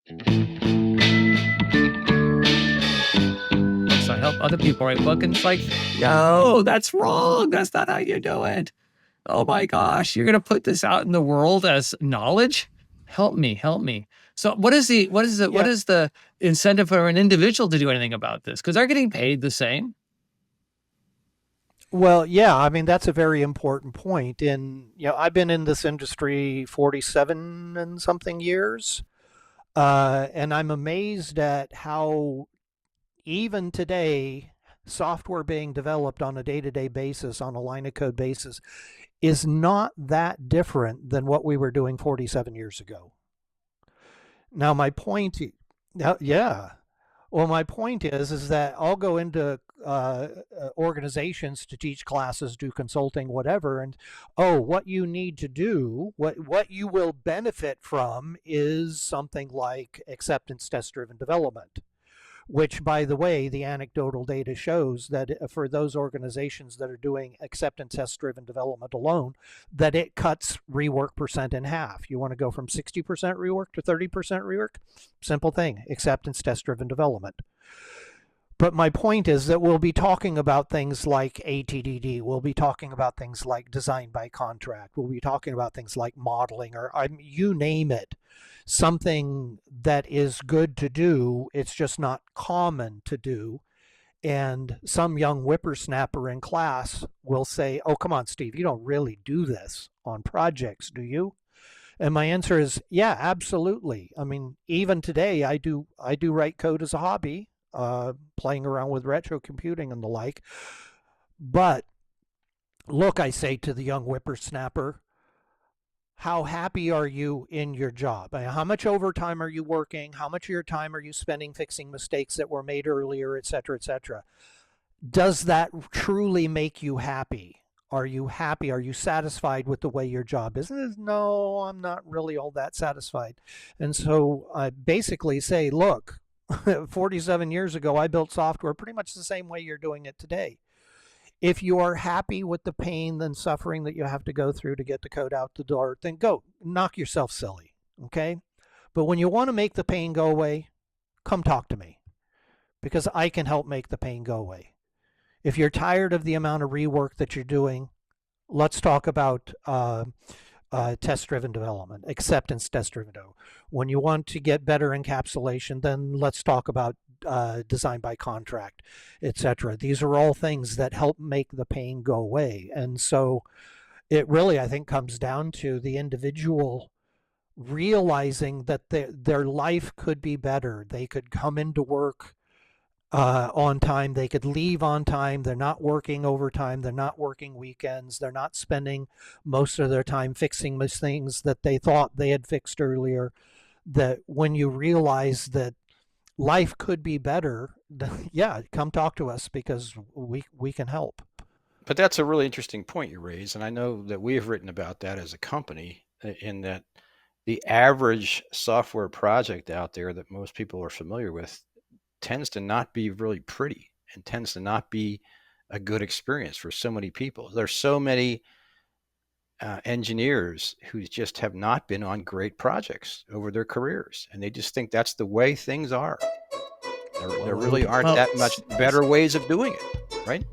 So I help other people write book, and it's like, yo, that's wrong. That's not how you do it. Oh my gosh, you're gonna put this out in the world as knowledge? Help me. So what is the incentive for an individual to do anything about this? Because they're getting paid the same. Well, yeah, I mean that's a very important point. And I've been in this industry 47 and something years, and I'm amazed at how even today software being developed on a day-to-day basis, on a line of code basis, is not that different than what we were doing 47 years ago. Now, my point, yeah. Well, my point is that I'll go into organizations to teach classes, do consulting, whatever, and what you need to do, what you will benefit from, is something like acceptance test driven development. Which, by the way, the anecdotal data shows that for those organizations that are doing acceptance test driven development alone, that it cuts rework percent in half. You want to go from 60% rework to 30% rework? Simple thing, acceptance test driven development. But my point is that we'll be talking about things like ATDD. We'll be talking about things like design by contract. We'll be talking about things like modeling, or you name it. Something that is good to do, it's just not common to do. And some young whippersnapper in class will say, "Oh, come on, Steve, you don't really do this on projects, do you?" And my answer is, yeah, absolutely. I mean, even today, I do write code as a hobby, playing around with retro computing and the like. But look, I say to the young whippersnapper, how happy are you in your job? How much overtime are you working? How much of your time are you spending fixing mistakes that were made earlier, et cetera, et cetera? Does that truly make you happy? Are you happy? Are you satisfied with the way your job is? No, I'm not really all that satisfied. And so I basically say, look, 47 years ago, I built software pretty much the same way you're doing it today. If you are happy with the pain and suffering that you have to go through to get the code out the door, then go knock yourself silly. Okay. But when you want to make the pain go away, come talk to me, because I can help make the pain go away. If you're tired of the amount of rework that you're doing, let's talk about test-driven development, acceptance test-driven development. When you want to get better encapsulation, then let's talk about design by contract, etc. These are all things that help make the pain go away. And so it really, I think, comes down to the individual realizing that their life could be better. They could come into work on time. They could leave on time. They're not working overtime. They're not working weekends. They're not spending most of their time fixing things that they thought they had fixed earlier. That when you realize that life could be better, yeah, come talk to us, because we can help. But that's a really interesting point you raise, and I know that we have written about that as a company, in that the average software project out there that most people are familiar with tends to not be really pretty, and tends to not be a good experience for so many people. There's so many engineers who just have not been on great projects over their careers, and they just think that's the way things are. There really aren't that much better ways of doing it, right?